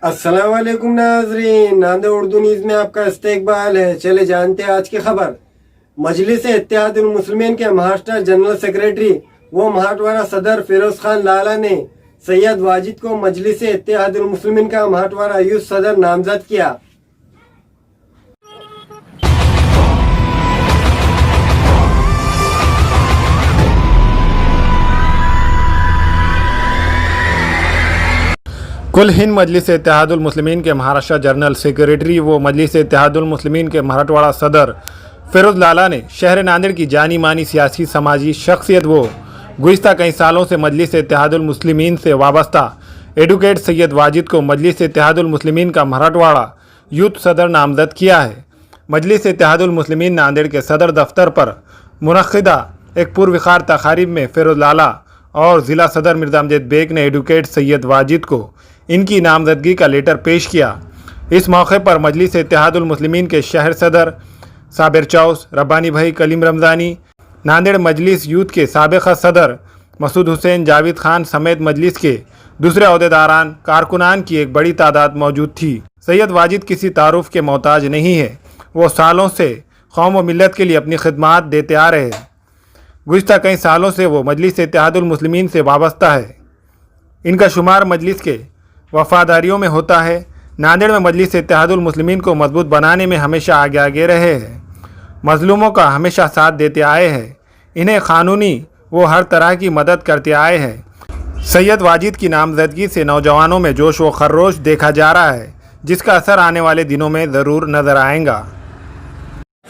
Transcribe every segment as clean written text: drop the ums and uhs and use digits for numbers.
अस्सलाम वालेकुम नाज़रीन, नांदे उर्दू न्यूज़ में आपका इस्तकबाल है। चले जानते हैं आज की खबर। मजलिस इत्तेहादुल मुस्लिमीन के महाराष्ट्र जनरल सेक्रेटरी व महाटवाड़ा सदर फिरोज खान लाला ने सैयद वाजिद को मजलिस इत्तेहादुल मुस्लिमीन का महाटवाड़ा यूथ सदर नामजद किया। कुल हिंद मजलिस इत्तेहादुल मुस्लिमीन के महाराष्ट्र जनरल सेक्रेटरी व मजलिस इत्तेहादुल मुस्लिमीन के मराठवाड़ा सदर फिरोज लाला ने शहर नांदेड़ की जानी मानी सियासी समाजी शख्सियत व गुज़िश्ता कई सालों से मजलिस इत्तेहादुल मुस्लिमीन से वाबस्ता एडवोकेट सैयद वाजिद को मजलिस इत्तेहादुल मुस्लिमीन का मराठवाड़ा यूथ सदर नामजद किया है। मजलिस इत्तेहादुल मुस्लिमीन नांदेड़ के सदर दफ्तर पर मुनक़िदा एक पुरवक़ार तक़रीब में फिरोज लाला और ज़िला सदर मिर्ज़ा अमजद बेग ने एडवोकेट सैयद वाजिद को इनकी नामजदगी का लेटर पेश किया। इस मौके पर मजलिस इत्तेहादुल मुस्लिमीन के शहर सदर साबिर चौस, रब्बानी भाई कलीम रमज़ानी, नांदेड़ मजलिस यूथ के साबिक़ सदर मसूद हुसैन, जावेद खान समेत मजलिस के दूसरे अहदेदारान कारकुनान की एक बड़ी तादाद मौजूद थी। सैयद वाजिद किसी तारुफ के मोहताज नहीं है। वो सालों से कौम व मिल्लत के लिए अपनी खिदमात देते आ रहे हैं। गुज़िश्ता कई सालों से वो मजलिस इत्तेहादुल मुस्लिमीन से वाबस्ता है। इनका शुमार मजलिस के वफादारियों में होता है। नांदेड़ में मजलिस इत्तेहादुल मुस्लिमीन को मजबूत बनाने में हमेशा आगे आगे रहे हैं। मजलूमों का हमेशा साथ देते आए हैं। इन्हें क़ानूनी वो हर तरह की मदद करते आए हैं। सैयद वाजिद की नामजदगी से नौजवानों में जोश व खर्रोश देखा जा रहा है, जिसका असर आने वाले दिनों में ज़रूर नज़र आएगा।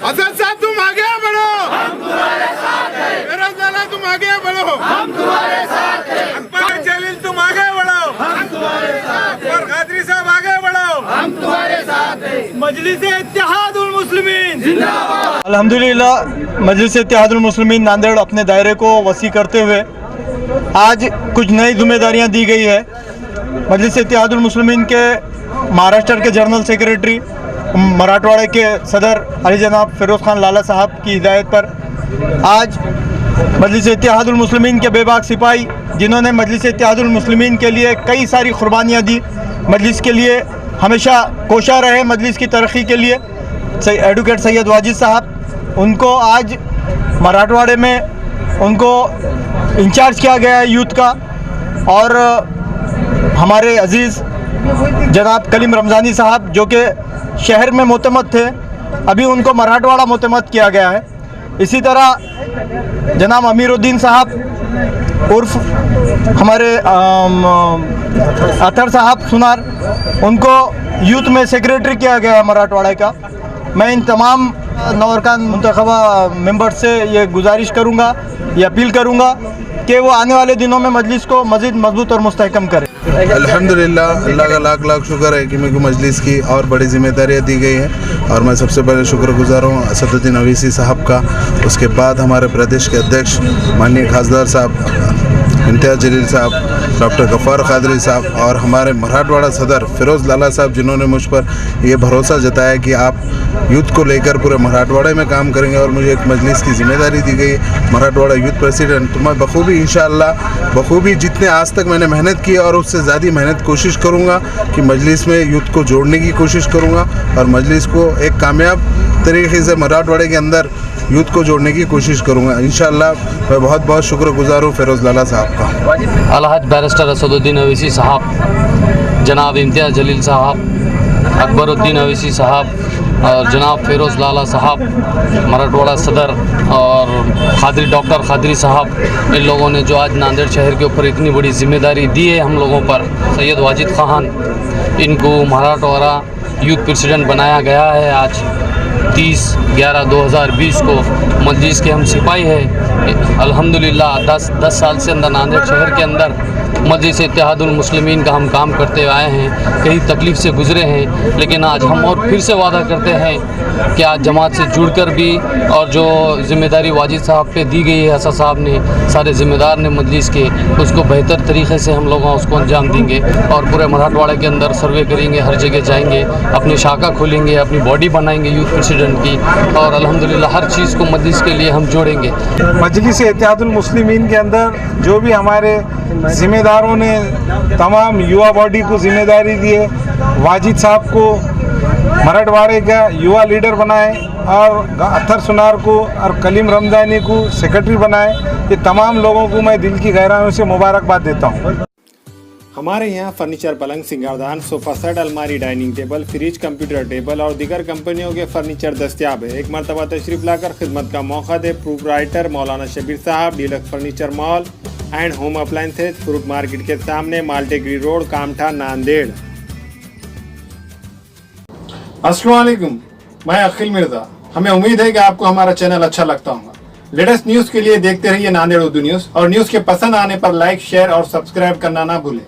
असद साहब तुम आगे बढ़ो, हम तुम्हारे साथ हैं। फिरोज लाला तुम आगे बढ़ो, हम तुम्हारे साथ हैं। अकबर जलील तुम आगे बढ़ो, हम तुम्हारे साथ हैं। और कादरी साहब आगे बढ़ो, हम तुम्हारे साथ हैं। मजलिस इत्तेहादुल मुस्लिमीन जिंदाबाद। अल्हम्दुलिल्लाह मजलिस इत्तेहादुल मुस्लिमीन नांदेड़ अपने दायरे को वसी करते हुए आज कुछ नई जिम्मेदारियां दी गई है। मजलिस इत्तेहादुल मुस्लिमीन के महाराष्ट्र के जनरल सेक्रेटरी मराठवाड़े के सदर अली जनाब फिरोज खान लाला साहब की हिदायत पर आज मजलिस इत्तेहादुल मुस्लिमीन के बेबाक सिपाही, जिन्होंने मजलिस इत्तेहादुल मुस्लिमीन के लिए कई सारी कुर्बानियाँ दी, मजलिस के लिए हमेशा कोशा रहे, मजलिस की तरक्की के लिए, एडवोकेट सैयद वाजिद साहब, उनको आज मराठवाड़े में उनको इंचार्ज किया गया है यूथ का। और हमारे अजीज़ जनाब कलीम रमज़ानी साहब जो कि शहर में मोतमद थे, अभी उनको मराठवाड़ा मोतमद किया गया है। इसी तरह जनाब अमीरुद्दीन साहब उर्फ हमारे अतर साहब सुनार, उनको यूथ में सेक्रेटरी किया गया है मराठवाड़ा का। मैं इन तमाम नौअरकान मुंतखबा मेंबर्स से ये गुजारिश करूँगा, ये अपील करूँगा कि वो आने वाले दिनों में मजलिस को मज़ीद मजबूत और मुस्तहकम करें। अल्हम्दुलिल्लाह, अल्लाह का लाख लाख शुक्र है कि मेरे को मजलिस की और बड़ी जिम्मेदारियाँ दी गई हैं और मैं सबसे पहले शुक्रगुजार हूँ असदुद्दीन अवीसी साहब का। उसके बाद हमारे प्रदेश के अध्यक्ष माननीय खासदार साहब इम्तियाज़ जलील साहब, डॉक्टर गफ़ार कादरी साहब और हमारे मराठवाड़ा सदर फिरोज लाला साहब, जिन्होंने मुझ पर ये भरोसा जताया कि आप यूथ को लेकर पूरे मराठवाड़े में काम करेंगे और मुझे एक मजलिस की जिम्मेदारी दी गई, मराठवाड़ा यूथ प्रेसिडेंट। तो मैं बखूबी इंशाअल्लाह बखूबी जितने आज तक मैंने मेहनत की और उससे ज़्यादा मेहनत कोशिश करूँगा कि मजलिस में यूथ को जोड़ने की कोशिश करूँगा और मजलिस को एक कामयाब तरीके से मराठवाड़े के अंदर यूथ को जोड़ने की कोशिश करूँगा इंशाअल्लाह। मैं बहुत बहुत शुक्रगुजार हूँ फिरोज लाला साहब का। अलहद बैरिस्टर असदुद्दीन अवीसी साहब, जनाब इम्तियाज़ जलील साहब, अकबरुद्दीन अवीसी साहब और जनाब फिरोज लाला साहब मराठवाड़ा सदर और डॉक्टर खादरी साहब, इन लोगों ने जो आज नांदेड़ शहर के ऊपर इतनी बड़ी जिम्मेदारी दी है हम लोगों पर। सैयद वाजिद खान, इनको मराठवाड़ा यूथ प्रेसिडेंट बनाया गया है। आज 30/11/2020 को मजलिस के हम सिपाही हैं। अल्हम्दुलिल्लाह 10 साल से अंदर नांदेड़ शहर के अंदर मजलिस इत्तेहादुल मुस्लिमीन का हम काम करते आए हैं। कई तकलीफ़ से गुज़रे हैं, लेकिन आज हम और फिर से वादा करते हैं कि आज जमात से जुड़कर भी और जो ज़िम्मेदारी वाजिद साहब पे दी गई है, असद साहब ने, सारे ज़िम्मेदार ने मजलिस के, उसको बेहतर तरीके से हम लोग उसको अंजाम देंगे और पूरे मराठवाड़े के अंदर सर्वे करेंगे, हर जगह जाएंगे, अपनी शाखा खोलेंगे, अपनी बॉडी बनाएंगे यूथ प्रेसिडेंट की और अल्हम्दुलिल्लाह हर चीज़ को मजलिस के लिए हम जोड़ेंगे। मजलिस इत्तेहादुल मुस्लिमीन के अंदर जो भी हमारे जिम्मेदारों ने तमाम युवा बॉडी को जिम्मेदारी दी है, वाजिद साहब को मराठवाड़े का युवा लीडर बनाए और अत्तर सुनार को और कलीम रमजानी को सेक्रेटरी बनाए, ये तमाम लोगों को मैं दिल की गहराइयों से मुबारकबाद देता हूँ। हमारे यहाँ फर्नीचर, पलंग, सिंगारदान, सोफा सेट, अलमारी, dining table, fridge, computer table और दीगर कंपनियों के फर्नीचर दस्तियाब है। एक मरतबा तशरीफ लाकर खिदमत का मौका दे। प्रोप्राइटर मौलाना शबीर साहब, deluxe furniture mall and home appliances, fruit market के सामने, माल्टेगिरी रोड, कामठा, नांदेड़। अस्सलाम वालेकुम, मैं अखिल मिर्जा। हमें उम्मीद है कि आपको हमारा चैनल अच्छा लगता होगा। लेटेस्ट न्यूज़ के लिए देखते रहिए नांदेड़ उर्दू न्यूज़ और न्यूज़ के पसंद आने पर लाइक, शेयर और सब्सक्राइब करना ना भूलें।